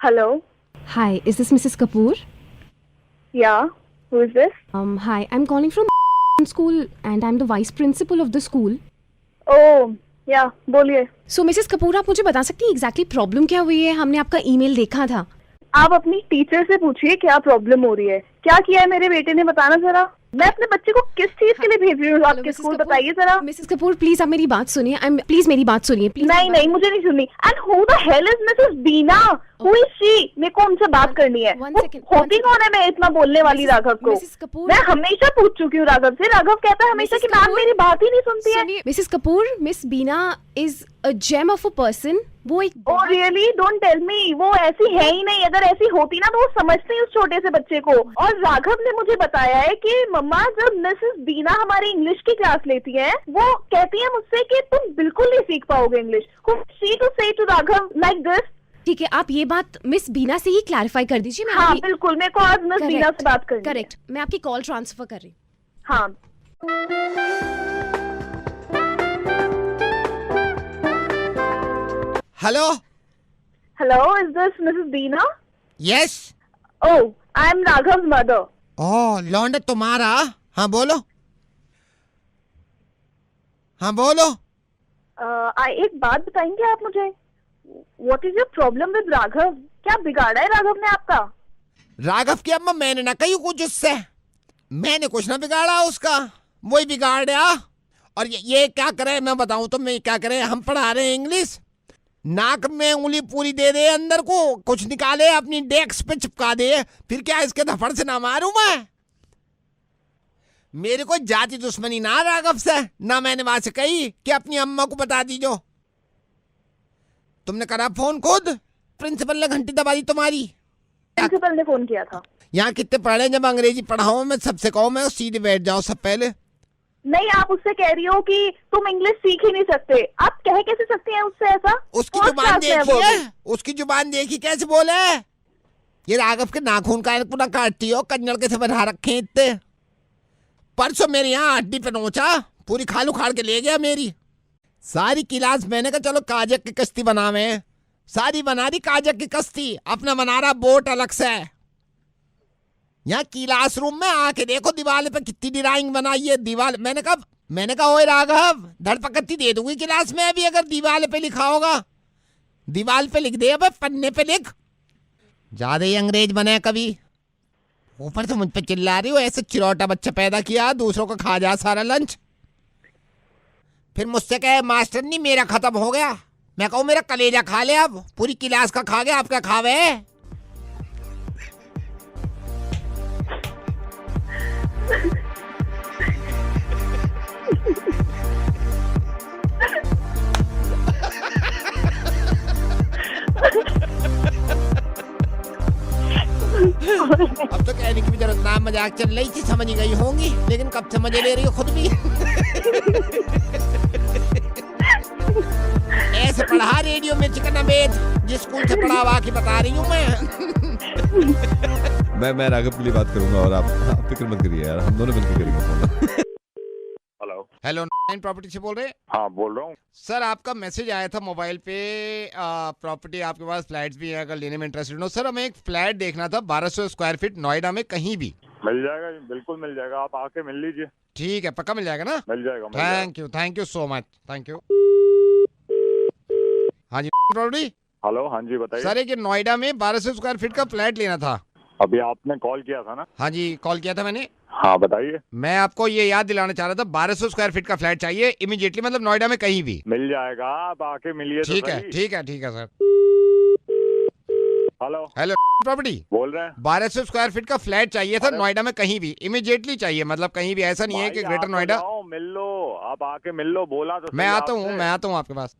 Hello. Hi, is this Mrs. Kapoor? Yeah. Who is this? Hi, I'm calling from school and I'm the vice principal of the school. Oh, yeah. बोलिए. So, Mrs. Kapoor, आप मुझे बता सकती हैं exactly problem क्या हुई है? हमने आपका email देखा था. आप अपनी टीचर से पूछिए क्या प्रॉब्लम हो रही है. क्या किया है मेरे बेटे ने, बताना जरा. मैं अपने बच्चे को किस चीज के लिए भेज रही हूँ आपके स्कूल, बताइए जरा. मिसेस कपूर प्लीज आप मेरी बात सुनिए. प्लीज मेरी बात सुनिए प्लीज. नहीं मुझे नहीं सुननी. And who the hell is Mrs Beena? Who is she? मेरे को उनसे बात करनी है. होती कौन है मैं इतना बोलने वाली राघव को? मैं हमेशा पूछ चुकी हूँ राघव से. राघव कहता है हमेशा कि मैम मेरी बात ही नहीं सुनती है. Mrs Kapoor, Miss Beena is a gem of a person. वो एक oh really? Don't tell me. वो ऐसी है ही नहीं. अगर ऐसी होती ना तो वो समझती उस छोटे से बच्चे को. और राघव ने मुझे बताया है कि मम्मा जब मिसेस बीना हमारी इंग्लिश की क्लास लेती है वो कहती है मुझसे कि तुम बिल्कुल नहीं सीख पाओगे इंग्लिश. शी टू से टू राघव लाइक दिस. ठीक है, आप ये बात मिस बीना से ही क्लैरिफाई कर दीजिए. मैं हाँ बिल्कुल, मेरे को आज मिस बीना से बात करनी है. करेक्ट. मैं आपकी कॉल ट्रांसफर कर रही हूँ. हाँ. Hello. Hello, is this Mrs Bina? Yes. Oh, I am Raghav mother. Oh लौंडे तुम्हारा. हाँ बोलो. हाँ बोलो. एक बात बताएंगे आप मुझे? What is your problem with Raghav? क्या बिगाड़ा है राघव ने आपका? राघव की अम्मा मैंने ना कही कुछ उससे. मैंने कुछ ना बिगाड़ा उसका, वही बिगाड़ा. और ये क्या करे मैं बताऊं तो मैं क्या करे. हम पढ़ा रहे हैं इंग्लिश. नाक में उंगली पूरी दे दे, अंदर को कुछ निकाले अपनी डेस्क पे चिपका दे. फिर क्या इसके धफड़ से ना मारूं मैं? मेरे को जाति दुश्मनी ना राघव से. ना मैंने वहां से कही कि अपनी अम्मा को बता दीजो. तुमने करा फोन खुद? प्रिंसिपल ने घंटी दबा दी तुम्हारी? प्रिंसिपल ने फोन किया था. यहाँ कितने पढ़े जब अंग्रेजी पढ़ाऊं मैं सबसे कहूं मैं सीधे बैठ जाओ सब पहले. नहीं, आप उससे कह रही हो कि तुम इंग्लिश सीख ही नहीं सकते. आप कह कैसे सकती हैं उससे ऐसा? उसकी जुबान देखिए, उसकी जुबान देखी कैसे बोले. ये राघव के नाखून का पूरा काटती हो, कन्नड़ के से बढ़ा रखे इतने. परसों मेरे यहाँ हड्डी पे नोचा, पूरी खाल उखाड़ के ले गया मेरी सारी क्लास. मैंने कहा चलो काजक की कश्ती बनावे. सारी बना दी काजक की कश्ती, अपना बना रहा बोट अलग से. यहाँ क्लास रूम में आके देखो दीवार पे कितनी ड्राइंग बनाई है. दीवार मैंने कहा ओए राघव धड़पकती दे दूंगी क्लास में अभी अगर दीवार पे लिखा होगा. दीवार पे लिख दे, अब पन्ने पे लिख. ज्यादा ही अंग्रेज बने कभी. ऊपर से मुझ पे चिल्ला रही हो ऐसे. चिरौटा बच्चा पैदा किया, दूसरों का खा जा सारा लंच. फिर मुझसे कहे मास्टर नहीं मेरा खत्म हो गया. मैं कहूँ मेरा कलेजा खा ले, अब पूरी क्लास का खा गया, आप क्या खावे. अब तो कहने की भी जरूरत ना. मजाक चल रही थी, समझ गई होंगी, लेकिन कब से मजे ले रही हो खुद भी. ऐसे पढ़ा रेडियो मिर्च का नवेद जिस स्कूल से पढ़ा हुआ की बता रही हूँ मैं राघव के लिए बात करूंगा और आप फिक्र मत करिए यार, हम दोनों मिलकर करेंगे phone. Hello. Hello, nine property से बोल रहे हैं? हाँ बोल रहा हूँ सर. आपका मैसेज आया था मोबाइल पे. प्रॉपर्टी आपके पास फ्लैट्स भी है अगर लेने में इंटरेस्टेड हो. सर हमें एक फ्लैट देखना था 1200 स्क्वायर फीट नोएडा में कहीं भी. मिल जाएगा, बिल्कुल मिल जाएगा. आप आके मिल लीजिए. ठीक है, पक्का मिल जाएगा ना? मिल जाएगा. Thank you so much. Thank you. हाँ जी प्रॉपर्टी. हेलो. हाँ जी बताइए. सर एक नोएडा में 1200 स्क्वायर फीट का फ्लैट लेना था. अभी आपने कॉल किया था ना? हाँ जी कॉल किया था मैंने. हाँ बताइए. मैं आपको ये याद दिलाना चाह रहा था 1200 स्क्वायर फीट का फ्लैट चाहिए इमीडिएटली, मतलब नोएडा में कहीं भी. मिल जाएगा, आप आके मिलिए. ठीक है सर. हेलो प्रॉपर्टी बोल रहे हैं. 1200 स्क्वायर फीट का फ्लैट चाहिए था नोएडा में कहीं भी इमीडिएटली चाहिए, मतलब कहीं भी. ऐसा नहीं है कि ग्रेटर नोएडा. मिल लो, आप आके मिल लो. बोला तो मैं आता हूँ आपके पास.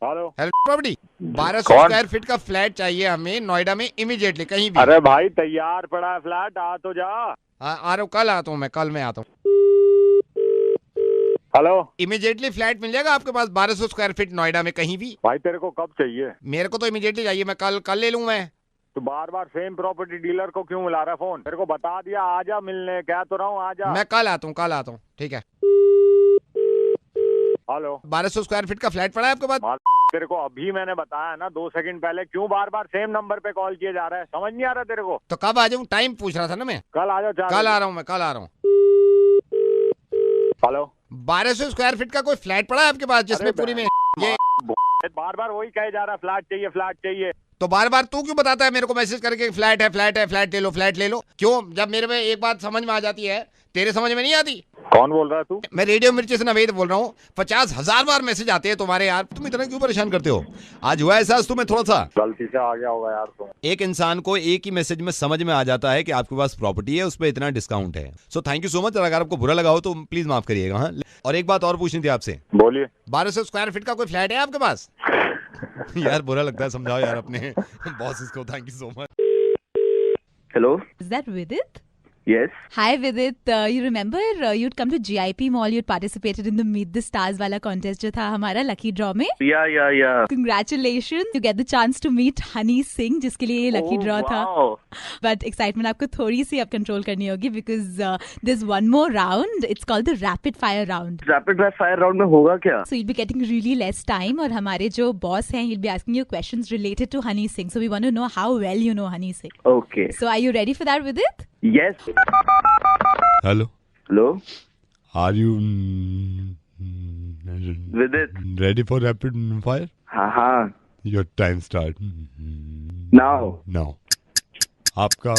हेलो प्रॉपर्टी 1200 स्क्वायर फीट का फ्लैट चाहिए हमें नोएडा में इमीडिएटली कहीं भी. अरे भाई तैयार पड़ा है फ्लैट, आ तो जा. आ रहा हूँ, कल आता हूँ मैं. कल मैं आता हूँ. हेलो. इमीडिएटली फ्लैट मिल जाएगा आपके पास 1200 स्क्वायर फीट नोएडा में कहीं भी? भाई तेरे को कब चाहिए? मेरे को तो इमीडिएटली चाहिए. मैं कल ले लूँ मैं. तो बार बार सेम प्रॉपर्टी डीलर को क्यों मिला रहा है फोन? तेरे को बता दिया आजा मिलने, क्या तो रहा हूँ आजा. मैं कल आता हूँ. ठीक है. हेलो 1200 स्क्वायर फीट का फ्लैट पड़ा है आपके पास? तेरे को अभी मैंने बताया ना 2 सेकंड पहले, क्यों बार बार सेम नंबर पे कॉल किए जा रहा है? समझ नहीं आ रहा तेरे को? तो कब आ जाऊँ? टाइम पूछ रहा था ना मैं। कल आ जाओ। कल आ रहा हूँ मैं, कल आ रहा हूँ। हेलो 1200 स्क्वायर फीट का कोई फ्लैट पड़ा है आपके पास जिसमें पूरी में ये? बार बार वही कहे जा रहा है, फ्लैट चाहिए फ्लैट चाहिए। तो बार बार तू क्यों बताता है मेरे को मैसेज करके फ्लैट है फ्लैट है, फ्लैट ले लो फ्लैट ले लो? क्यों? जब मेरे में एक बात समझ में आ जाती है तेरे समझ में नहीं आती? कौन बोल रहा है तू? मैं रेडियो मिर्ची से नवेद बोल रहा हूँ। 50,000 बार मैसेज आते हैं तुम्हारे यार, तुम इतना क्यों परेशान करते हो? आज हुआ ऐसा तुम्हें थोड़ा सा गलती से आ गया होगा यार तुम। एक इंसान को एक ही मैसेज में समझ में आ जाता है कि आपके पास प्रॉपर्टी है, उस पर इतना डिस्काउंट है। So thank you so much. अगर आपको बुरा लगा हो तो प्लीज माफ करिएगा। हाँ, और एक बात और पूछनी थी आपसे। बोलिए। 1200 स्क्वायर फीट का कोई फ्लैट है आपके पास? यार बुरा लगता है, समझाओ यार अपने बॉसेस को। Thank you so much. Hello. Is that Vidit? Yes. Hi Vidit, you remember you'd come to GIP Mall, you'd participated in the Meet the Stars वाला contest जो था हमारा lucky draw में. Yeah. Congratulations, you get the chance to meet Honey Singh जिसके लिए ये lucky draw था. Wow. But excitement आपको थोड़ी सी अब control करनी होगी because there's one more round. It's called the rapid fire round. Rapid fire round में होगा क्या? So you'll be getting really less time और हमारे जो boss हैं he'll be asking you questions related to Honey Singh. So we want to know how well you know Honey Singh. Okay. So are you ready for that, Vidit? Yes. Hello, Hello. Are you Vidit. Ready for rapid fire? हाँ. Your time start Now. Now. आपका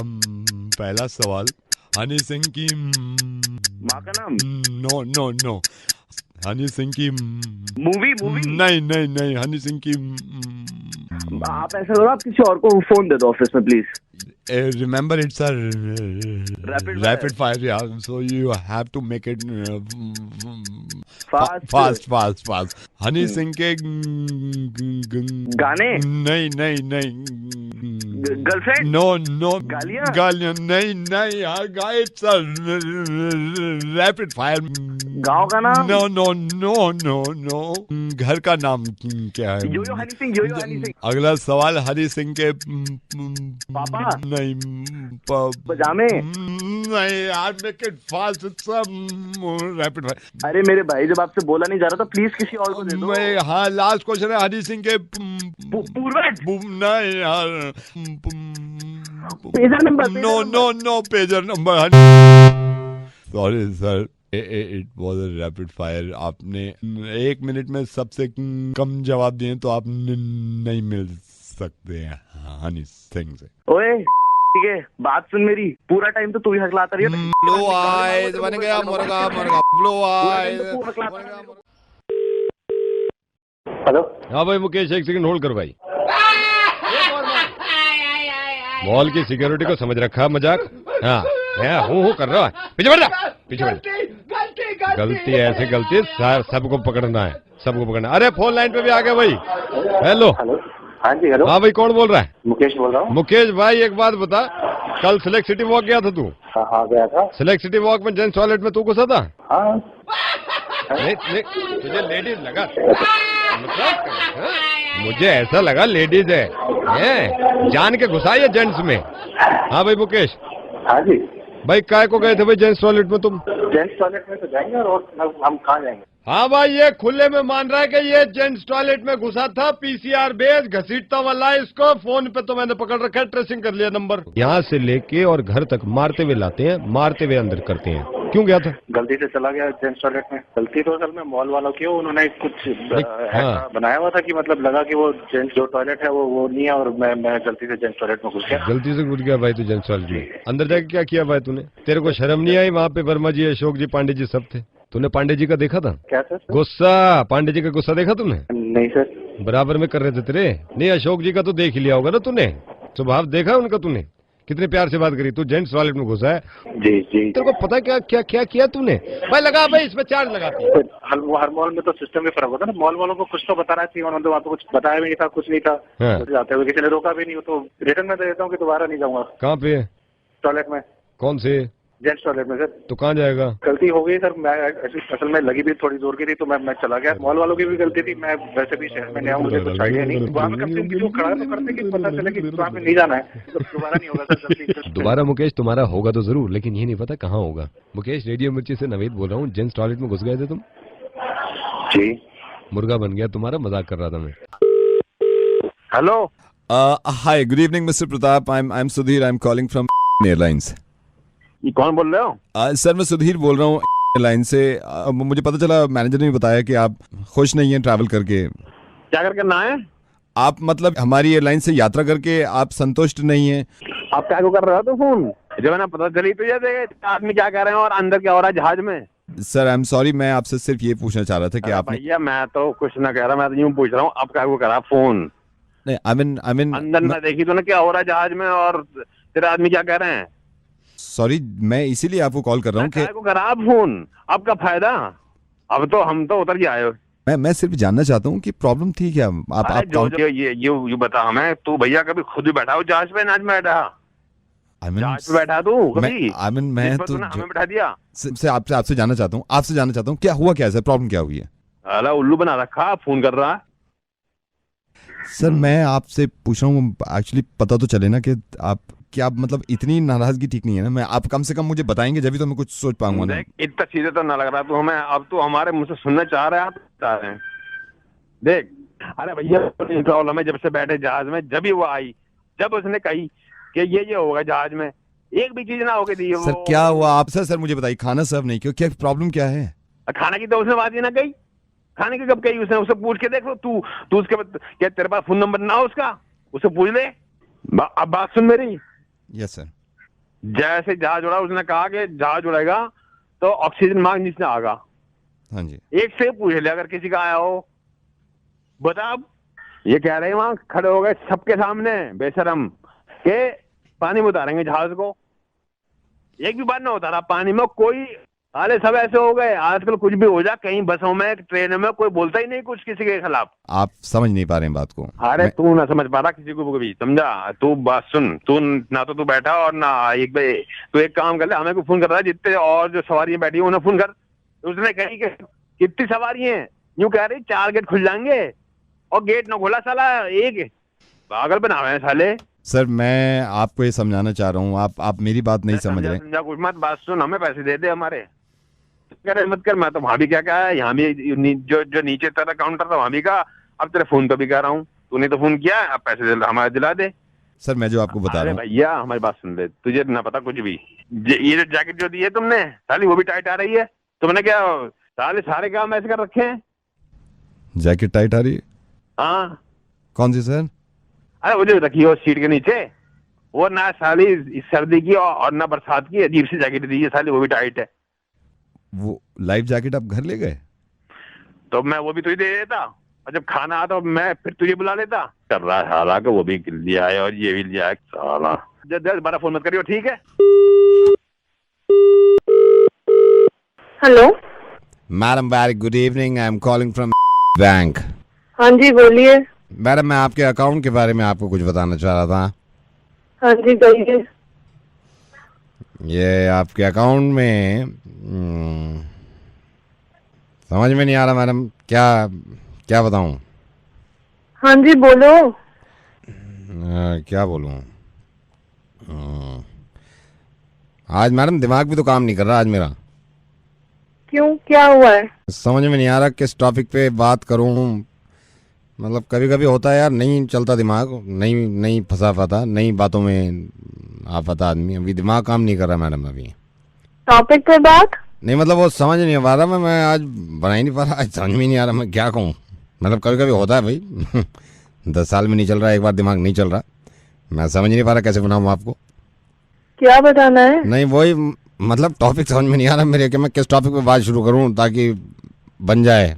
पहला सवाल हनी सिंह की माँ का नाम? No Honey Singh की Movie. नहीं हनी सिंह की आप ऐसा करो, आप किसी और को फोन दे दो ऑफिस में please. remember it's a Rapid rapid fire, yeah, so you have to make it Fast. fast. Honey Singh के गाने? नहीं गर्लफ्रेंड? नो गालियाँ? नहीं यार, it's a rapid fire. गाँव का नाम? नो घर का नाम क्या है? यो हनी सिंह. अगला सवाल हनी सिंह के पापा? नहीं पजामे? नहीं यार, make it fast, it's rapid fire. अरे मेरे भाई, जब आपसे बोला नहीं जा रहा तो प्लीज किसी और को दे दो. मैं हाँ, लास्ट क्वेश्चन है हनी सिंह के पूर्वज? नहीं यार, pager number? No pager number. Sorry sir, it was a rapid fire. आपने 1 मिनट में सबसे कम जवाब दिए तो आप नहीं मिल सकते हैं हनी सिंह से। ओए ठीक है, बात सुन मेरी, पूरा टाइम तो तू ही हकलाता रही है. ब्लू आइज बन गया मुर्गा ब्लू आइज। हेलो. हाँ भाई मुकेश, 1 सेकंड होल्ड कर भाई। मॉल की सिक्योरिटी को समझ रखा मजाक? हाँ हूँ कर रहा है। पीछे बढ़ जा, पीछे बढ़ जा। गलती ऐसे गलती सबको पकड़ना है, सबको पकड़ना। अरे फोन लाइन पे भी आ गया भाई। हेलो। हाँ जी. हेलो. हाँ भाई, कौन बोल रहा है? मुकेश बोल रहा हूँ. मुकेश भाई, एक बात बता, कल सिलेक्ट सिटी वॉक गया था तू? हाँ गया था. सिलेक्ट सिटी वॉक में जेंट्स टॉयलेट में तू घुसा था? हाँ. नहीं, तुझे लेडीज लगा? मुझे ऐसा लगा लेडीज है, जान के घुसा ये जेंट्स में। हाँ भाई मुकेश। हाँ जी. भाई काय को गए थे भाई जेंट्स टॉयलेट में तुम? जेंट्स टॉयलेट में तो जाएंगे, और हम कहाँ जाएंगे? हाँ भाई, ये खुले में मान रहा है कि ये जेंट्स टॉयलेट में घुसा था। पीसीआर बेस घसीटता वाला है इसको। फोन पे तो मैंने पकड़ रखा है, ट्रेसिंग कर लिया नंबर। यहाँ से लेके और घर तक मारते हुए लाते हैं, मारते हुए अंदर करते हैं। क्यों गया था? गलती से चला गया जेंट्स टॉयलेट में। गलती तो असल में मॉल वालों की, उन्होंने कुछ हाँ। ऐसा बनाया हुआ था कि मतलब लगा कि वो जेंट्स जो टॉयलेट है वो नहीं है, और मैं गलती से जेंट्स टॉयलेट में घुस गया। गलती से घुस गया भाई तू जेंट्स टॉयलेट में? अंदर जाके क्या किया भाई तूने? तेरे को शर्म नहीं आई? वहाँ पे वर्मा जी, अशोक जी, पांडे जी सब थे। तूने पांडे जी का देखा था? क्या सर? गुस्सा, पांडे जी का गुस्सा देखा तूने? नहीं सर. बराबर में कर रहे थे तेरे। नहीं, अशोक जी का तो देख ही लिया होगा ना तूने, स्वभाव देखा उनका तूने? कितने प्यार से बात करी। तू जेंट्स टॉयलेट में घुसा है। जी. तेरे को पता क्या किया तूने? भाई लगा भाई, इसमें चार्ज लगाती है। हर मॉल में तो सिस्टम में फर्क होता है ना। मॉल वालों को कुछ तो बताना चाहिए, उन्होंने वहाँ पे कुछ बताया भी नहीं था, कुछ नहीं था। हाँ। जाते हुए किसी ने रोका भी नहीं, तो रिटर्न में दे देता हूँ कि दोबारा नहीं जाऊंगा। कहाँ पे? टॉयलेट में. कौन से? जेंट्स टॉयलेट में सर. तो कहाँ जाएगा? गलती हो गई सर, मैं असल में लगी भी थोड़ी जोर की थी, तो मैं चला गया। मॉल वालों की भी गलती थी, मैं वैसे भी शहर में नया हूँ, मुझे कुछ आइडिया नहीं। वहाँ पे कम से कम खड़ा तो करते कि पता चले कि वहाँ पे नहीं जाना है, तो दोबारा नहीं होगा सर गलती। दोबारा मुकेश तुम्हारा होगा तो जरूर, लेकिन ये नहीं पता कहाँ होगा। मुकेश, रेडियो मिर्ची से नवेद बोल रहा हूँ। जेंट्स टॉयलेट में घुस गए थे तुम? जी। मुर्गा बन गया तुम्हारा, मजाक कर रहा था मैं। Hello. Hi, good evening, Mr. Pratap. I'm Sudhir. I'm calling from Airlines. ये कौन बोल रहे हो? सर मैं सुधीर बोल रहा हूँ एयरलाइन से। मुझे पता चला, मैनेजर ने बताया कि आप खुश नहीं हैं ट्रैवल करके। क्या करके ना है? आप मतलब हमारी एयरलाइन से यात्रा करके आप संतुष्ट नहीं हैं। आप क्या कर रहे हो तो फोन? जब है ना पता चली तो ये देखे आदमी क्या कह रहे हैं और अंदर क्या हो रहा है जहाज में। सर आई एम सॉरी, मैं आपसे सिर्फ ये पूछना चाह रहा था कि आपने। भैया मैं तो कुछ ना कह रहा, मैं तो यूं पूछ रहा हूँ आप क्या करा फोन? नहीं, आई मीन अंदर ना देखी तो ना क्या हो रहा है जहाज में और तेरे आदमी क्या कह रहे हैं? सॉरी, मैं इसीलिए आपको कॉल कर रहा हूँ कि क्या करा आप फोन? आपका फायदा? अब तो हम तो उतर के आए हो। मैं सिर्फ जानना चाहता हूँ कि प्रॉब्लम थी क्या। आप ये बता हमें, तू भैया कभी खुद भी बैठा हो जहाज पे? नाच में बैठा जहाज पे बैठा तू कभी? मैं तो हमें बैठा दिया। आपसे जानना चाहता हूँ क्या हुआ, क्या है प्रॉब्लम, क्या हुई है? अला उल्लू बना रखा, फोन कर रहा है। सर मैं आपसे पूछ रहा हूँ, एक्चुअली पता तो चले ना कि आप क्या मतलब इतनी नाराजगी ठीक नहीं है ना। मैं आप कम से कम मुझे बताएंगे जब भी तो मैं कुछ सोच पाऊंगा ना। इतना सीधे तो ना लग रहा तू हमें। अब तो हमारे मुझसे सुनना चाह रहे हैं, आप बता रहे हैं। देख, अरे भैया प्रॉब्लम है जब से बैठे जहाज में, जब ही वो आई, जब उसने कही कि ये होगा जहाज में, एक भी चीज ना होगी दी। सर क्या हुआ आप? सर मुझे बताइए, खाना सर्व नहीं क्यों, क्या प्रॉब्लम क्या है? खाने की तो उसने बात ही ना कही। खाने की कब कही उसने? उससे पूछ के देख लो तू उसके क्या तेरे पास फोन नंबर ना हो उसका? उससे पूछ ले। अब बात सुन मेरी। Yes sir. जैसे जहाज उड़ा, उसने कहा कि जहाज उड़ेगा तो ऑक्सीजन मांग नीचे आएगा। हाँ जी। एक से पूछ ले अगर किसी का आया हो, बता। ये कह रहे हैं वहां खड़े हो गए सबके सामने बेशरम के पानी में उतारेंगे जहाज को। एक भी बार ना उतारा पानी में कोई। अरे सब ऐसे हो गए आजकल, कुछ भी हो जाए कहीं बसों में ट्रेनों में कोई बोलता ही नहीं कुछ किसी के खिलाफ। आप समझ नहीं पा रहे हैं बात को। अरे तू ना समझ पा रहा किसी को भी, समझा? तू बात सुन, तू ना तो तू बैठा और ना तू एक काम कर ले, हमें को फोन कर रहा है जितने और जो सवारियां बैठी उन्हें फोन कर। उसने कही कि कितनी सवारी है? यूं कह रही 4 गेट खुल जाएंगे और गेट ना खुला साला एक। पागल बनावे हैं साले। सर मैं आपको ये समझाना चाह रहा हूँ, आप मेरी बात नहीं समझ रहे। समझा कुछ मत, बात सुन, हमें पैसे दे दे हमारे। मत कर, मैं तो वहां भी क्या है, यहाँ भी जो नीचे तेरा काउंटर था वहां भी का। अब तेरे फोन पे भी कह रहा हूँ, तूने तो फोन किया, अब पैसे हमारे दिला दे। सर मैं जो आपको बता रहा हूँ भैया हमारी बात सुन ले, तुझे ना पता कुछ भी। ये जो जैकेट जो दी है तुमने साली, वो भी टाइट आ रही है। तुमने क्या साले सारे काम ऐसे कर रखे हैं? जैकेट टाइट आ रही है? हाँ। कौन सी सर? अरे वो जो रखी हो सीट के नीचे, वो ना साली इस सर्दी की और ना बरसात की, अजीब सी जैकेट दी है साली, वो भी टाइट है। वो लाइफ जैकेट आप घर ले गए? तो मैं वो भी तुझे दे देता, और जब खाना आता मैं फिर तुझे बुला लेता। कर रहा है साला का, वो भी लिया है और ये भी लिया है साला। दोबारा फोन मत करियो, ठीक है? Hello madam very good evening, I am calling from bank. हाँ जी बोलिए। मैडम मैं आपके अकाउंट के बारे में आपको कुछ बताना चाह रहा था। हाँ जी कहिए। ये आपके अकाउंट में समझ में नहीं आ रहा मैडम, क्या बताऊं? हाँ जी बोलो। क्या बोलूं? आज मैडम दिमाग भी तो काम नहीं कर रहा आज मेरा। क्यों, क्या हुआ है? समझ में नहीं आ रहा किस टॉपिक पे बात करूं। मतलब कभी कभी होता है यार, नहीं चलता दिमाग, नहीं फंसा पाता, नई बातों में आ पाता आदमी। अभी दिमाग काम नहीं कर रहा मैडम अभी। टॉपिक पे बात नहीं मतलब वो समझ नहीं पा रहा मैं आज बना ही नहीं पा रहा, आज समझ में नहीं आ रहा मैं क्या कहूँ। मतलब कभी कभी होता है भाई 10 साल में नहीं चल रहा, एक बार दिमाग नहीं चल रहा, मैं समझ नहीं पा रहा कैसे बनाऊँ आपको। क्या बताना है? नहीं वही मतलब टॉपिक समझ में नहीं आ रहा मेरे कि मैं किस टॉपिक पे बात शुरू करूँ ताकि बन जाए।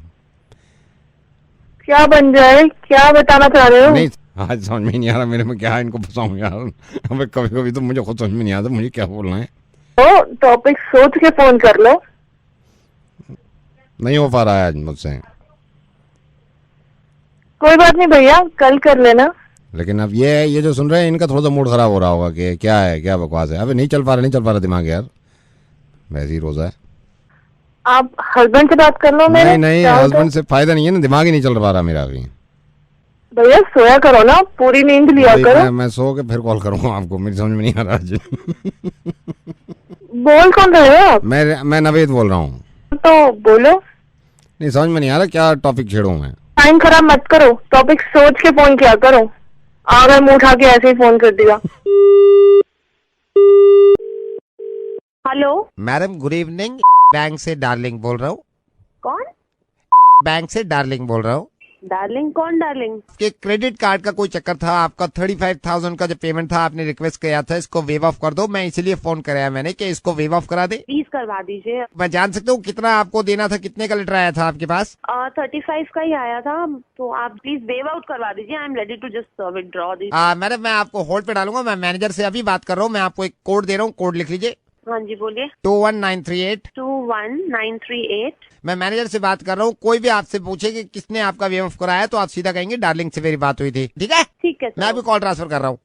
क्या बन जाए, क्या बताना चाह रहे हो? नहीं आज समझ में नहीं आ रहा मेरे में क्या इनको फंसाऊँ यार। अबे कभी कभी तो मुझे खुद समझ में नहीं आता मुझे क्या बोलना है। तो टॉपिक सोच के फोन कर लो। नहीं हो पा रहा है आज मुझसे। कोई बात नहीं भैया, कल कर लेना। लेकिन अब ये जो सुन रहे हैं इनका थोड़ा सा मूड खराब हो रहा होगा कि क्या है, क्या बकवास है। अबे नहीं चल पा रहा दिमाग यार, वैसे ही रोजा है। आप हस्बैंड से बात कर लो मेरे। नहीं हस्बैंड से फायदा नहीं है ना, दिमाग ही नहीं चल पा रहा मेरा अभी। भैया सोया करो ना, पूरी नींद लिया करो। मैं सो के फिर कॉल करूंगा आपको, मेरी समझ में नहीं आ रहा आज। बोल कौन रहे हो आप? मैं नवेद बोल रहा हूँ। तो बोलो। नहीं समझ में नहीं आ रहा क्या टॉपिक छेड़ूं मैं। टाइम खराब मत करो, टॉपिक सोच के फोन किया करो। अगर मुंह उठा के ऐसे ही फोन कर दिया। Hello madam good evening, bank से डार्लिंग बोल रहा हूँ। कौन? बैंक से डार्लिंग बोल रहा हूँ। डार्लिंग? कौन डार्लिंग? कि क्रेडिट कार्ड का कोई चक्कर था, आपका 35,000 का जो पेमेंट था आपने रिक्वेस्ट किया था इसको वेव ऑफ कर दो। मैं इसलिए फोन कराया मैंने कि इसको वेव ऑफ करा दे। प्लीज करवा दीजिए। मैं जान सकता हूँ कितना आपको देना था, कितने का लेटर आया था आपके पास? 35 का ही आया था, तो आप प्लीज वेव आउट करवा दीजिए। I am ready to just withdraw this. Madam मैं आपको होल्ड पे डालूंगा, मैं मैनेजर से अभी बात कर रहा हूँ। मैं आपको एक कोड दे रहा हूँ, कोड लिख लीजिए। हाँ जी बोलिए। 21938। 21938। मैं मैनेजर से बात कर रहा हूँ। कोई भी आपसे पूछे कि किसने आपका वेव ऑफ कराया तो आप सीधा कहेंगे डार्लिंग से मेरी बात हुई थी। ठीक है? ठीक है मैं अभी कॉल ट्रांसफर कर रहा हूँ।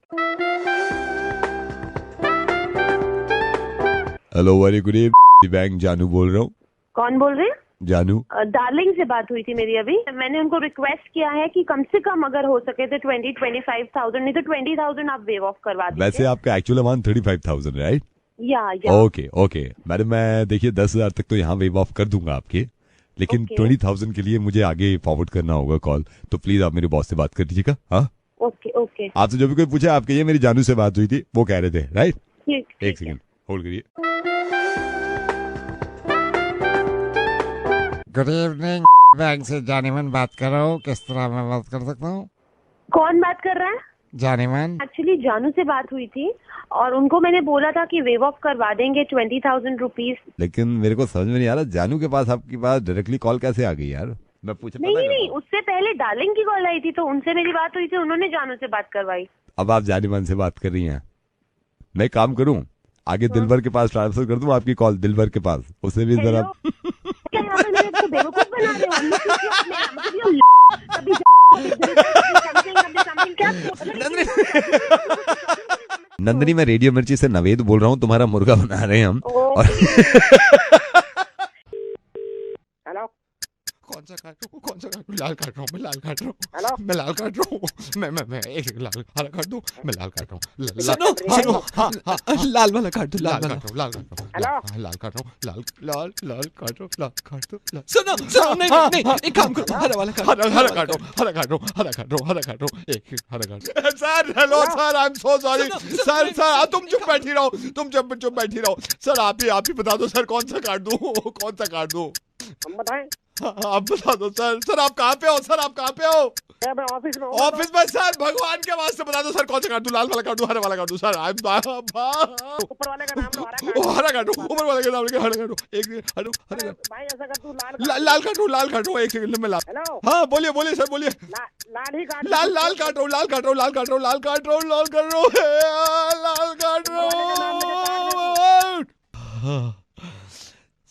Hello very good evening, bank जानू बोल रहा हूँ। कौन बोल रहे हैं? जानू। डार्लिंग से बात हुई थी मेरी अभी। मैंने उनको रिक्वेस्ट किया है कि कम से कम अगर हो सके तो 25,000 नहीं तो 20,000 आप वेव ऑफ करवा दीजिए। वैसे आपका एक्चुअल अमाउंट 35,000 राइट? या ओके मैडम मैं देखिए 10,000 तक तो यहाँ वेव ऑफ कर दूंगा आपके, लेकिन 20,000 के लिए मुझे आगे फॉरवर्ड करना होगा कॉल, तो प्लीज आप मेरे बॉस से बात कर दीजिएगा। हाँ ओके आपसे जो भी कोई पूछे आप कहिए मेरी जानू से बात हुई थी, वो कह रहे थे राइट? ठीक एक सेकंड होल्ड करिए। गुड इवनिंग, बैंक से जानेमन बात कर रहा हूँ। किस तरह मैं बात कर सकता हूँ? कौन बात कर रहा है? जानेमन। एक्चुअली जानू से बात हुई थी और उनको मैंने बोला था कि वेव ऑफ करवा देंगे 20,000 रुपीज। लेकिन मेरे को समझ में नहीं आ रहा जानू के पास आपके पास डायरेक्टली कॉल कैसे आ गई यार? मैं पूछा नहीं, उससे पहले डार्लिंग की कॉल आई थी तो उनसे मेरी बात हुई थी, उन्होंने जानू से बात करवाई। अब आप जानेमन से बात कर रही हैं, मैं काम करूं आगे दिलबर के पास ट्रांसफर कर दूं आपकी कॉल दिलबर के पास, उसे भी जरा। क्या यहाँ पे मेरे को बेवकूफ बना रहे हो? हमने क्यों किया अपने आप? मतलब ये कभी नंदनी मैं रेडियो मिर्ची से नवेद बोल रहा हूँ, तुम्हारा मुर्गा बना रहे हैं हम। और हेलो कौन सा काट रहा हूँ? कौन सा काट रहा हूँ? लाल काट रहा हूँ, मैं लाल काट रहा हूँ। हेलो मैं लाल काट रहा हूँ। मैं एक लाल हरा काट दूँ। मैं लाल काट रहा हूँ। सुनो हाँ लाल वाला काट दो, लाल काट रहा हूँ। हेलो लाल काट रहा हूँ। लाल काट रहा हूँ। लाल काट दो। सुनो नहीं एक काम करो, हरा वाला काट। हरा काट रहा हूँ। हरा काट रहा हूँ। एक हरा काट। Sir hello sir, I am so sorry sir तुम चुप बैठी रहो। तुम चुप बैठी रहो। सर आप ही बता दो सर, कौन सा काट दूँ? हम बताएं? आप बता दो सर आप कहाँ पे हो? मैं ऑफिस में ऑफिस में सर, भगवान के वास्ते बता दो सर, कौन सा काट दूं? लाल वाला काट दूं, हरा वाला काट दूं? सर ऊपर वाले का नाम लो, हरा काट दूं। ऊपर वाले का नाम लेके हरा काट दूं। एक हरा भाई ऐसा कर तू लाल काट रहा हूँ। एक सेकंड में लाल। हेलो हाँ बोलिए सर बोलिए। लाल ही काट। लाल काट रहा हूँ।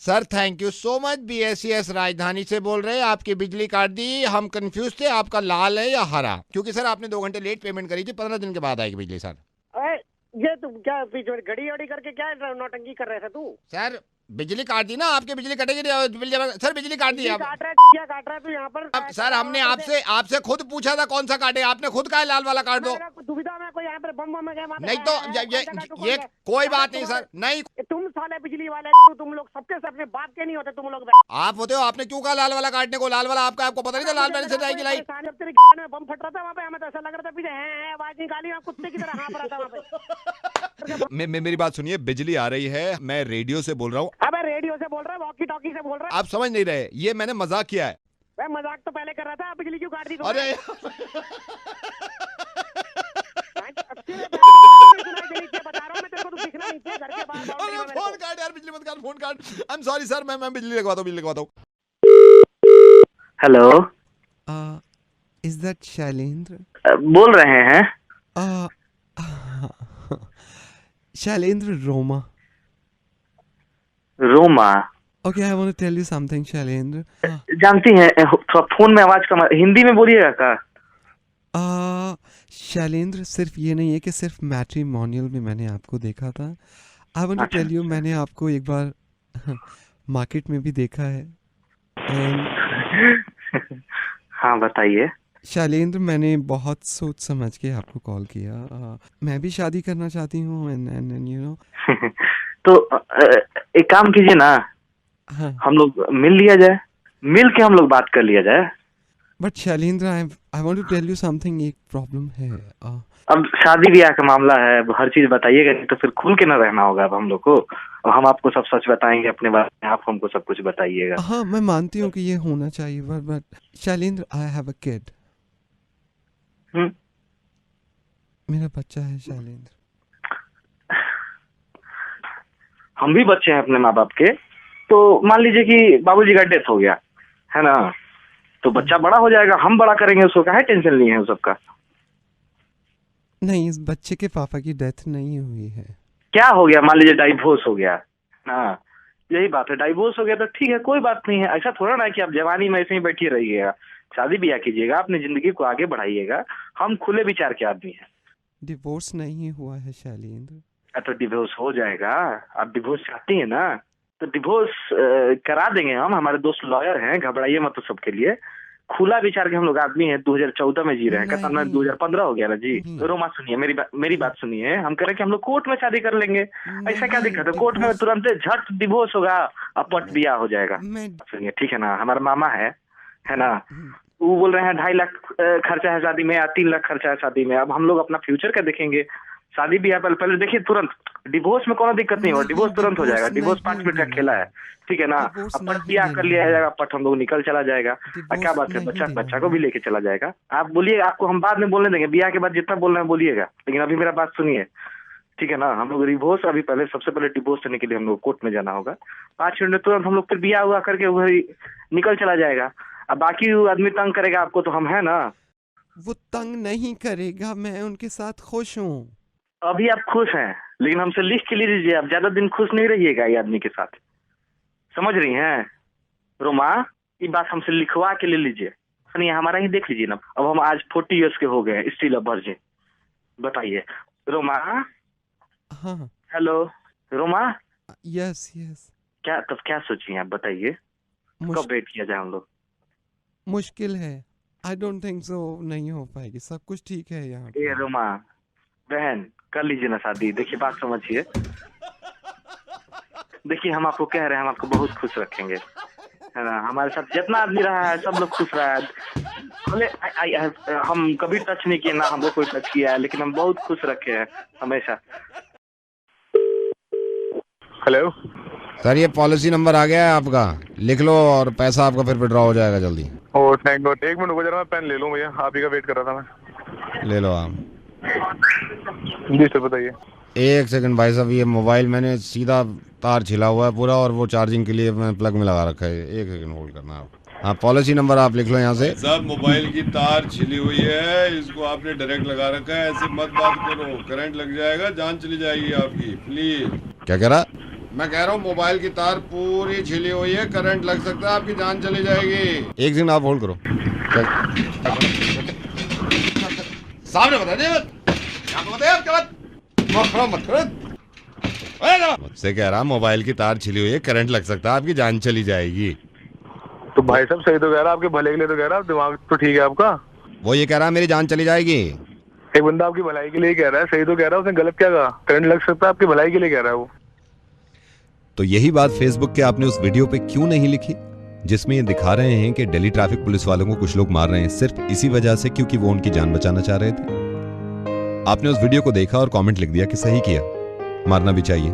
Sir thank you so much. BSES राजधानी से बोल रहे हैं। आपकी बिजली काट दी। हम कंफ्यूज थे आपका लाल है या हरा, क्योंकि सर आपने 2 घंटे लेट पेमेंट करी थी। 15 दिन के बाद आएगी बिजली सर। ये तुम क्या घड़ी करके क्या नौटंकी कर रहे थे तू? सर बिजली काट दी ना आपकी, बिजली कटेगी। सर बिजली काट दी आप। क्या काट रहा है तू यहाँ पर? अब सर हमने आपसे खुद पूछा था कौन सा काटे, आपने खुद कहा लाल वाला काट दो। दुविधा में कोई यहाँ पर बम में गया? नहीं तो ये कोई बात नहीं सर। नहीं तुम साले बिजली वाले, तुम लोग सबके से अपने बाप के नहीं होते तुम लोग। आप होते हो, आपने क्यों कहा लाल वाला काटने को? लाल वाला आपको पता नहीं था लाल वाले से जाएगी लाइट? जब तेरे में बम फट रहा था वहाँ पे, हमें तो ऐसा लग रहा था पीछे है आवाज निकाली, कुत्ते की तरह हाँफ रहा था वहाँ पे। मेरी बात सुनिए, बिजली आ रही है, मैं रेडियो से बोल रहा हूँ। अबे रेडियो से बोल रहा है, वॉकी टॉकी से बोल रहा है? आप समझ नहीं रहे, ये मैंने मजाक किया है। मैं मजाक तो पहले कर रहा था, बिजली क्यों काट दी? अरे फोन काट यार, बिजली मत काट, फोन काट। आई एम सॉरी सर, मैं बिजली लगवाता हूँ। Hello is that Shailendra? बोल रहे हैं? Shailendra Roma. Okay I want to tell you something Shailendra. जानती हैं थोड़ा फोन में आवाज कम, हिंदी में बोलिएगा का? शैलेंद्र सिर्फ ये नहीं है कि सिर्फ मैट्रिमोनियल में मैंने आपको देखा था। I want to tell you मैंने आपको एक बार मार्केट में भी देखा है। हाँ बताइए। शैलेंद्र मैंने बहुत सोच समझ के आपको कॉल किया। मैं भी शादी करना चाहती हूँ एंड यू नो। तो एक काम कीजिए ना, हाँ हम लोग मिल लिया जाए। मिल के हम लोग बात कर लिया जाए। But Shailendra, I want to tell you something, एक प्रॉब्लम है। अब शादी ब्याह का मामला है, अब हर चीज बताइएगा, नहीं तो फिर खुल के ना रहना होगा अब हम लोग को। अब हम आपको सब सच बताएंगे अपने बारे में, आप हमको सब कुछ बताइएगा। हाँ, मैं मानती हूँ कि ये होना चाहिए, but Shailendra, I have a kid. मेरा बच्चा है शैलेंद्र। हम भी बच्चे हैं अपने माँ बाप के, तो मान लीजिए कि बाबूजी का डेथ हो गया है ना, तो बच्चा बड़ा हो जाएगा, हम बड़ा करेंगे उसको, काहे टेंशन नहीं है उस सबका। नहीं, इस बच्चे के पापा की डेथ नहीं हुई है। क्या हो गया, मान लीजिए डाइवोर्स हो गया ना, यही बात है, डाइवोर्स हो गया तो ठीक है, कोई बात नहीं है। ऐसा थोड़ा ना है कि आप जवानी में ऐसे ही बैठिए रहिएगा, शादी ब्याह कीजिएगा, अपनी जिंदगी को आगे बढ़ाइएगा। हम खुले विचार के आदमी हैं। डिवोर्स नहीं हुआ है शैलेंद्र। तो डिवोर्स हो जाएगा। आप डिवोर्स चाहती है ना, तो डिवोर्स करा देंगे हम, हमारे दोस्त लॉयर हैं, घबराइए मत। तो सबके लिए खुला विचार के हम लोग आदमी हैं, 2014 में जी रहे हैं, कहता मैं 2015 हो गया ना जी। रोमा सुनिए, मेरी बात सुनिए, हम कह रहे हैं कि हम लोग कोर्ट में शादी कर लेंगे, ऐसा क्या दिक्कत है, कोर्ट में तुरंत झट डिवोर्स होगा, अपट ब्याह हो जाएगा। सुनिए ठीक है ना, हमारा मामा है ना, वो बोल रहे हैं 2.5 लाख खर्चा है शादी में या 3 लाख खर्चा है शादी में। अब हम लोग अपना फ्यूचर का देखेंगे, शादी ब्याह पहले देखिए, तुरंत डिवोर्स में कोई दिक्कत नहीं हो, डिवोर्स तुरंत हो जाएगा, डिवोर्स 5 मिनट का खेला है, ठीक है ना। अपट ब्याह कर लिया जाएगा, अपट हम लोग निकल चला जाएगा, और क्या बात है, बच्चा को भी लेके चला जाएगा। आप बोलिए, आपको हम बाद में बोलने देंगे, ब्याह के बाद जितना बोलना है बोलिएगा, लेकिन अभी मेरा बात सुनिए, ठीक है ना। हम लोग डिवोर्स, अभी पहले सबसे पहले डिवोर्स लेने के लिए हम लोग कोर्ट में जाना होगा, 5 मिनट में तुरंत हम लोग फिर ब्याह हुआ करके वही निकल चला जाएगा। अब बाकी आदमी तंग करेगा आपको तो हम है ना। वो तंग नहीं करेगा, मैं उनके साथ खुश हूँ। अभी आप खुश हैं, लेकिन हमसे लिख के ले लीजिए, आप ज्यादा दिन खुश नहीं रहिएगा ये आदमी के साथ, समझ रही हैं रोमा, ये बात हमसे लिखवा के ले लीजिए। सुनिए, हमारा ही देख लीजिए ना, अब हम आज 40 इयर्स के हो गए, स्टिल अ वर्जिन। बताइए रोमा। हाँ। हेलो रोमा। यस। क्या तब क्या सोचिए आप, बताइए कब वेट किया जाए हम लोग। मुश्किल है, आई डोंट थिंक सो, नहीं हो पाएगी, सब कुछ ठीक है यहाँ पे। ए रोमा बहन, कर लीजिए ना शादी। देखिए बात समझिए, देखिए हम आपको कह रहे हैं, हम आपको बहुत खुश रखेंगे, है ना। हमारे साथ जितना आदमी रहा है सब लोग खुश रहा है, भले हम कभी टच नहीं किए ना, हमको कोई टच किया है, लेकिन हम बहुत खुश रखे हैं हमेशा। हेलो सर, ये पॉलिसी नंबर आ गया है आपका, लिख लो और पैसा आपका फिर विड्रॉ हो जाएगा जल्दी। ओ थैंक गॉड, 1 मिनट रुको जरा, मैं पेन ले लूँ भैया, आप ही का वेट कर रहा था मैं। ले लो आप। जी सर बताइए। 1 सेकंड भाई साहब, ये मोबाइल मैंने सीधा तार छिला हुआ है पूरा, और वो चार्जिंग के लिए मैं प्लग में लगा रखा है। 1 सेकंड होल्ड करना आप। हाँ, पॉलिसी नंबर आप लिख लो यहाँ से। सब मोबाइल की तार छिली हुई है, इसको आपने डायरेक्ट लगा रखा है, ऐसे मत बात करो, करंट लग जाएगा, जान चली जाएगी आपकी, प्लीज। क्या कह रहा? मैं कह रहा हूँ मोबाइल की तार पूरी छिली हुई है, करंट लग सकता है, आपकी जान चली जाएगी। 1 सेकंड आप होल्ड करो। सामने बता दे, मुझसे कह रहा मोबाइल की तार छिली हुई है, करंट लग सकता है, आपकी जान चली जाएगी। तो भाई साहब सही तो कह रहा, आपके भले के लिए तो कह रहा, दिमाग तो ठीक है आपका। वो ये कह रहा मेरी जान चली जाएगी। एक बंदा आपकी भलाई के लिए कह रहा है, सही तो कह रहा है, उसने गलत क्या कहा, करंट लग सकता है, आपकी भलाई के लिए कह रहा है वो। तो यही बात फेसबुक के आपने उस वीडियो पे क्यों नहीं लिखी, जिसमें ये दिखा रहे हैं कि दिल्ली ट्रैफिक पुलिस वालों को कुछ लोग मार रहे हैं सिर्फ इसी वजह से क्योंकि वो उनकी जान बचाना चाह रहे थे। आपने उस वीडियो को देखा और कमेंट लिख दिया कि सही किया, मारना भी चाहिए।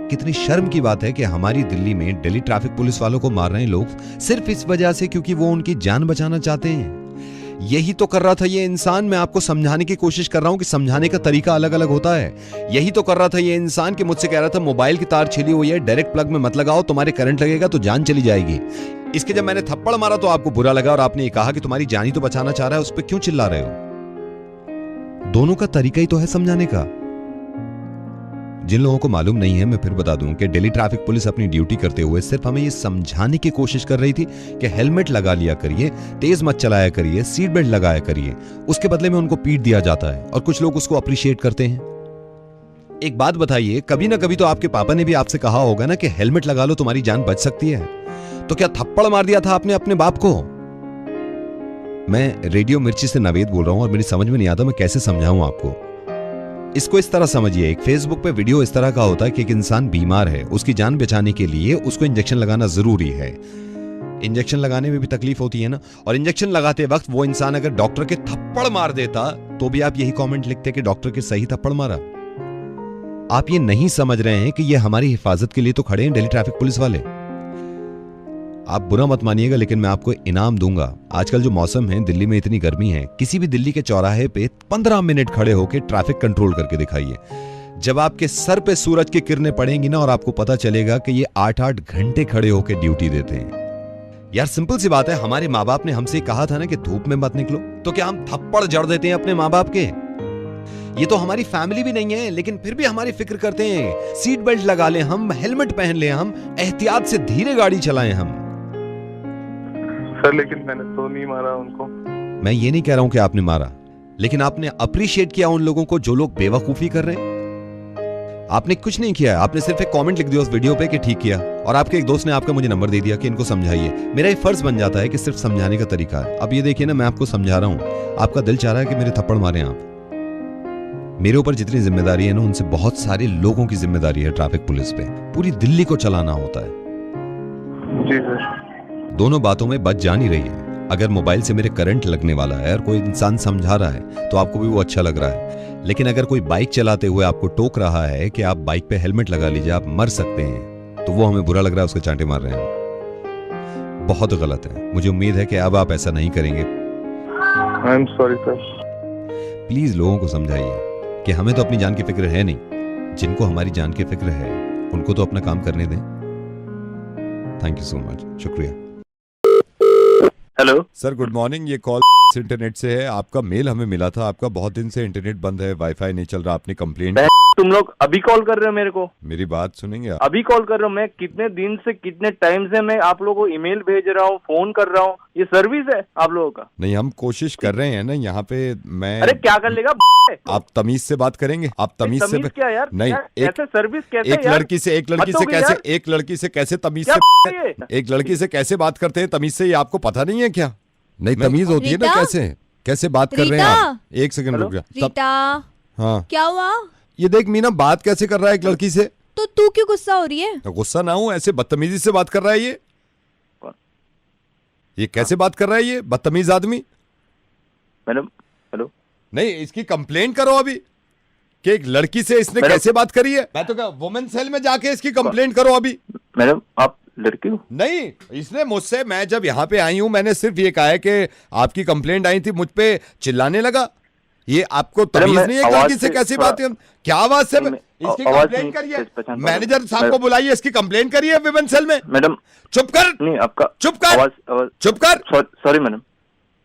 कितनी शर्म की बात है कि हमारी दिल्ली में दिल्ली ट्रैफिक पुलिस वालों को मार रहे हैं लोग सिर्फ इस वजह से क्योंकि वो उनकी जान बचाना चाहते हैं। यही तो कर रहा था ये इंसान, मैं आपको समझाने की कोशिश कर रहा हूं कि समझाने का तरीका अलग अलग होता है। यही तो कर रहा था ये इंसान कि मुझसे कह रहा था मोबाइल की तार छिली हुई है, डायरेक्ट प्लग में मत लगाओ, तुम्हारे करंट लगेगा तो जान चली जाएगी। इसके जब मैंने थप्पड़ मारा तो आपको बुरा लगा और आपने ये कहा कि तुम्हारी जान ही तो बचाना चाह रहा है, उस पर क्यों चिल्ला रहे हो। दोनों का तरीका ही तो है समझाने का। जिन लोगों को मालूम नहीं है, मैं फिर बता दूं कि दिल्ली ट्रैफिक पुलिस अपनी ड्यूटी करते हुए सिर्फ हमें ये समझाने की कोशिश कर रही थी कि हेलमेट लगा लिया करिए, तेज मत चलाया करिए, सीट बेल्ट लगाया करिए। उसके बदले में उनको पीट दिया जाता है और कुछ लोग उसको अप्रिशिएट करते हैं। एक बात बताइए, कभी ना कभी तो आपके पापा ने भी आपसे कहा होगा ना कि हेलमेट लगा लो तुम्हारी जान बच सकती है, तो क्या थप्पड़ मार दिया था आपने अपने बाप को? मैं रेडियो मिर्ची से नवेद बोल रहा हूं और मेरी समझ में नहीं आता मैं कैसे समझाऊं आपको। इसको इस तरह समझिए, एक फेसबुक पे वीडियो इस तरह का होता है कि एक इंसान बीमार है, उसकी जान बचाने के लिए उसको इंजेक्शन लगाना जरूरी है। इंजेक्शन लगाने में भी तकलीफ होती है ना, और इंजेक्शन लगाते वक्त वो इंसान अगर डॉक्टर के थप्पड़ मार देता तो भी आप यही कमेंट लिखते कि डॉक्टर के सही थप्पड़ मारा। आप ये नहीं समझ रहे हैं कि ये हमारी हिफाजत के लिए तो खड़े हैं दिल्ली ट्रैफिक पुलिस वाले। आप बुरा मत मानिएगा, लेकिन मैं आपको इनाम दूंगा। आजकल जो मौसम है, दिल्ली में इतनी गर्मी है, किसी भी दिल्ली के चौराहे पे 15 मिनट खड़े होकर ट्रैफिक कंट्रोल करके दिखाइए। जब आपके सर पे सूरज की किरणें पड़ेंगी ना, और आपको पता चलेगा कि ये 8-8 घंटे खड़े होकर ड्यूटी देते हैं। यार सिंपल सी बात है, हमारे माँ बाप ने हमसे कहा था ना कि धूप में मत निकलो, तो क्या हम थप्पड़ जड़ देते हैं अपने माँ बाप के? ये तो हमारी फैमिली भी नहीं है, लेकिन फिर भी हमारी फिक्र करते हैं। सीट बेल्ट लगा लें हम, हेलमेट पहन लें हम, एहतियात से धीरे गाड़ी चलाएं हम। सर लेकिन मैंने तो नहीं मारा उनको। मैं ये नहीं कह रहा हूं कि आपने मारा, लेकिन आपने अप्रिशिएट किया उन लोगों को जो लोग बेवकूफी कर रहे हैं। आपने कुछ नहीं किया, आपने सिर्फ एक कमेंट लिख दिया उस वीडियो पे कि ठीक किया, और आपके एक दोस्त ने आपका मुझे नंबर दे दिया कि इनको समझाइए। मेरा ये फर्ज बन जाता है कि सिर्फ समझाने का तरीका है। अब ये देखिए ना, मैं आपको समझा रहा हूं, आपका दिल चाह रहा है कि मेरे थप्पड़ मारें आप। मेरे ऊपर जितनी जिम्मेदारी है ना, उनसे बहुत सारे लोगों की जिम्मेदारी है ट्रैफिक पुलिस पे। पूरी दिल्ली को चलाना होता है। जी सर। दोनों बातों में बच जा नहीं रही है। अगर मोबाइल से मेरे करंट लगने वाला है और कोई इंसान समझा रहा है तो आपको भी वो अच्छा लग रहा है, लेकिन अगर कोई बाइक चलाते हुए आपको टोक रहा है कि आप बाइक पे हेलमेट लगा लीजिए, आप मर सकते हैं, तो वो हमें बुरा लग रहा है, उसके चांटे मार रहे हैं। बहुत गलत है। मुझे उम्मीद है कि अब आप ऐसा नहीं करेंगे। I am sorry sir. Please लोगों को समझाइए कि हमें तो अपनी जान की फिक्र है नहीं, जिनको हमारी जान की फिक्र है उनको तो अपना काम करने दें। थैंक यू सो मच, शुक्रिया। हेलो सर गुड मॉर्निंग, ये कॉल इंटरनेट से है। आपका मेल हमें मिला था, आपका बहुत दिन से इंटरनेट बंद है, वाईफाई नहीं चल रहा, आपने कंप्लेंट। तुम लोग अभी कॉल कर रहे हो मेरे को? मेरी बात सुनेंगे आप? अभी कॉल कर रहे हो? मैं कितने दिन से, कितने टाइम से मैं आप लोगों को ईमेल भेज रहा हूँ, फोन कर रहा हूँ। ये सर्विस है आप लोगों का? नहीं, हम कोशिश कर रहे हैं ना यहाँ पे। मैं अरे क्या कर लेगा? आप तमीज से बात करेंगे? आप तमीज से क्या यार? नहीं, ऐसे सर्विस कैसे एक लड़की से एक लड़की से कैसे, एक लड़की से कैसे तमीज से, एक लड़की से कैसे बात करते हैं तमीज से, ये आपको पता नहीं है क्या? नहीं, तमीज होती है ना, कैसे कैसे बात कर रहे हैं आप? एक सेकंड रुक जा। रीता, हाँ क्या हुआ? ये देख मीना, बात कैसे कर रहा है एक लड़की से। तो तू क्यों गुस्सा हो रही है? गुस्सा ना हूं, ऐसे बदतमीजी से बात कर रहा है ये कैसे बात कर रहा है ये बदतमीज आदमी? मैडम हेलो, नहीं, इसकी कंप्लेंट करो अभी कि एक लड़की से इसने कैसे बात करी है। मैं तो क्या, वुमेन सेल में जाके इसकी कंप्लेंट करो अभी। मैडम आप लड़की हो? नहीं, इसने मुझसे, मैं जब यहाँ पे आई हूँ मैंने सिर्फ ये कहा है कि आपकी कंप्लेंट आई थी, मुझ पे चिल्लाने लगा। ये आपको तमीज नहीं है लड़की से कैसी बात है? क्या आवाज से? इसकी कंप्लेंट करिए, मैनेजर साहब को बुलाइए, इसकी कंप्लेंट करिए विमेन सेल में। मैडम चुप कर। नहीं आपका चुप कर, चुप कर। Sorry madam.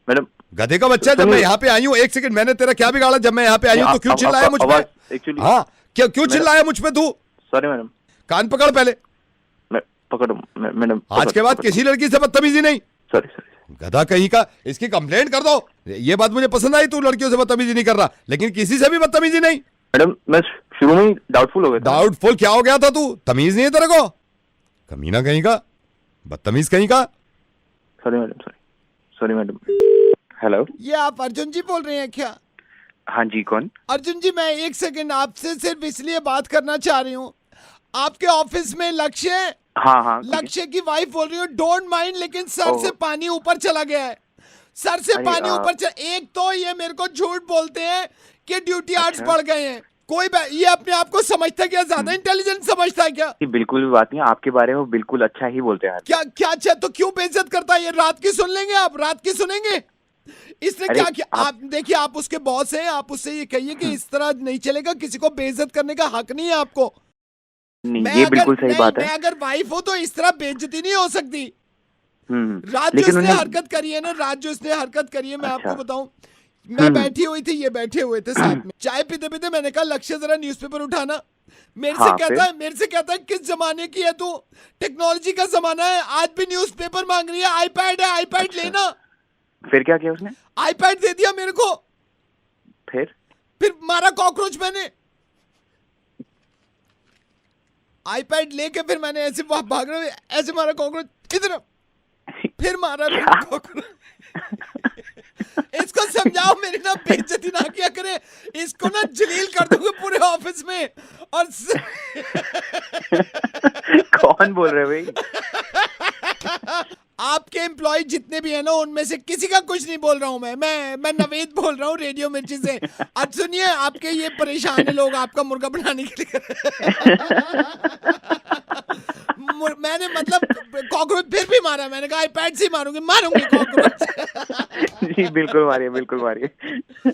मैडम गधे का बच्चा, जब मैं यहाँ पे आई हूँ, एक सेकंड, मैंने तेरा क्या बिगाड़ा? जब मैं यहाँ पे आई हूँ तो क्यों चिल्लाया मुझ पे? हाँ, क्यों चिल्लाया मुझ पे तू? Sorry madam. कान पकड़ पहले, पकड़ो मैडम। आज के बाद किसी लड़की से बदतमीजी नहीं। Sorry sorry. गधा कहीं का, इसकी कंप्लेंट कर दो। ये बात मुझे पसंद आई, तू लड़कियों से बदतमीजी नहीं कर रहा, लेकिन किसी से भी बदतमीजी नहीं। मैडम मैं शुरू में ही डाउटफुल हो गया था। डाउटफुल क्या हो गया था तू? तमीज नहीं है तेरे को? कमीना कहीं का, बदतमीज कहीं का। Sorry madam, sorry madam. Hello, ये आप अर्जुन जी बोल रहे हैं क्या? हाँ जी, कौन? अर्जुन जी, मैं एक सेकंड आपसे सिर्फ इसलिए बात करना चाह रही हूँ। आपके ऑफिस में लक्ष्य, हाँ, लक्ष्य की वाइफ बोल रही हूँ, डोंट माइंड, लेकिन सर से पानी ऊपर चला गया है। सर से पानी ऊपर एक तो ये मेरे को झूठ बोलते हैं कि ड्यूटी आवर्स बढ़ गए हैं। कोई ये अपने आप को समझता है क्या? ज्यादा इंटेलिजेंट समझता है क्या? बिल्कुल भी बात नहीं, आपके बारे में बिल्कुल अच्छा ही बोलते हैं। क्या अच्छा? तो क्यों बेइज्जत करता है? ये रात की सुन लेंगे आप, रात की सुनेंगे। इसने क्या किया? आप देखिए, आप उसके बॉस हैं, आप उससे ये कहिए कि इस तरह नहीं चलेगा, किसी को बेइज्जत करने का हक नहीं है आपको। नहीं, ये बिल्कुल सही बात है। मैं अगर वाइफ हो तो इस तरह बेइज्जती नहीं हो सकती। रात जो इसने हरकत करी है ना, रात जो इसने हरकत करी है, मैं आपको बताऊं, मैं बैठी हुई थी, ये बैठे हुए थे साथ में, चाय पीते पीते मैंने कहा लक्ष्य जरा न्यूज़पेपर उठाना। मेरे से कहता है किस जमाने की है तू? टेक्नोलॉजी का जमाना है, आज भी न्यूज़पेपर मांग रही है। आईपैड है, आईपैड लेना। फिर क्या किया उसने? आईपैड दे दिया मेरे को। फिर मारा कॉकरोच मैंने। आईपैड लेके फिर मैंने ऐसे भाग रहे, ऐसे मारा कॉकरोच इधर, फिर मारा कॉकरोच। इसको समझाओ, मेरी ना बेइज्जती ना किया करे, इसको ना जलील कर दूंगा पूरे ऑफिस में। और कौन बोल रहे भाई? आपके एम्प्लॉय जितने भी है ना उनमें से किसी का कुछ नहीं बोल रहा हूँ मैं नवेद बोल रहा हूँ रेडियो मिर्ची से। आज सुनिए, आपके ये परेशान है लोग आपका मुर्गा बनाने के लिए। मैंने मतलब कॉकरोच फिर भी मारा, मैंने कहा आईपैड से मारूंगी कॉकरोच। जी बिल्कुल मारिए, बिल्कुल मारिए।